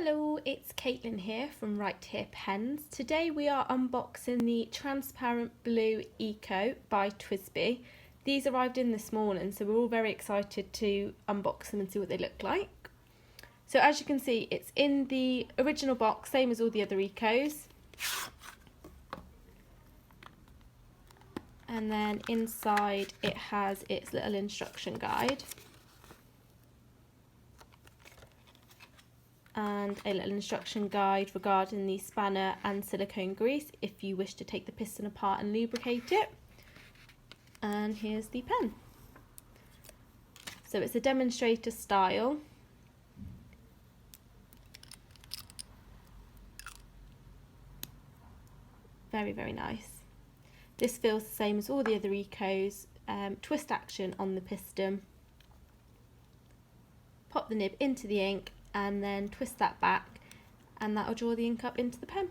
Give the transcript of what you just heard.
Hello, it's Caitlin here from Right Here Pens. Today we are unboxing the Transparent Blue Eco by Twisbi. These arrived in this morning, so we're all very excited to unbox them and see what they look like. So as you can see, it's in the original box, same as all the other Ecos. And then inside it has its little instruction guide. And a little instruction guide regarding the spanner and silicone grease if you wish to take the piston apart and lubricate it. And here's the pen. So it's a demonstrator style. Very, very nice. This feels the same as all the other Ecos. Twist action on the piston. Pop the nib into the ink and then twist that back, and that will draw the ink up into the pen.